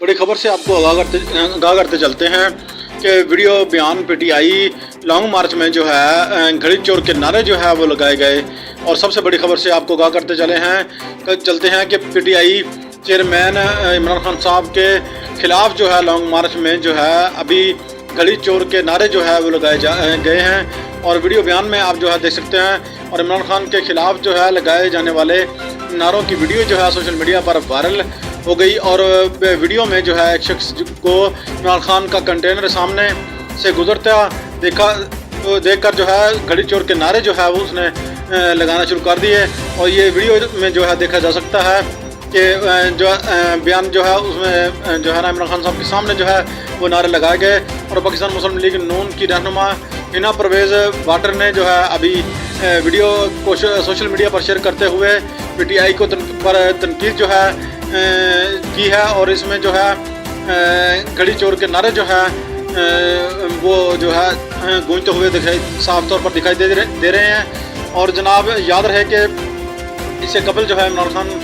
बड़ी खबर से आपको आगाह करते चलते हैं कि वीडियो बयान पीटीआई लॉन्ग मार्च में जो है घड़ी चोर के नारे जो है वो लगाए गए। और सबसे बड़ी खबर से आपको आगाह करते चलते हैं कि पीटीआई चेयरमैन इमरान खान साहब के खिलाफ जो है लॉन्ग मार्च में जो है अभी घड़ी चोर के नारे जो है वो लगाए गए हैं। और वीडियो बयान में आप जो है देख सकते हैं। और इमरान खान के खिलाफ जो है लगाए जाने वाले नारों की वीडियो जो है सोशल मीडिया पर वायरल हो गई। और वीडियो में जो है एक शख्स को इमरान खान का कंटेनर सामने से गुजरता देखकर जो है घड़ी चोर के नारे जो है वो उसने लगाना शुरू कर दिए। और ये वीडियो में जो है देखा जा सकता है कि जो बयान जो है उसमें जो है ना इमरान खान साहब के सामने जो है वो नारे लगाए गए। और पाकिस्तान मुस्लिम लीग नून की रहनुमा हिना परवेज़ वाटर ने जो है अभी वीडियो को सोशल मीडिया पर शेयर करते हुए पीटीआई को तनकीद जो है की है। और इसमें जो है घड़ी चोर के नारे जो है वो जो है गूंजते हुए साफ तौर पर दिखाई दे रहे हैं। और जनाब याद रहे कि इससे कबल जो है इमरान खान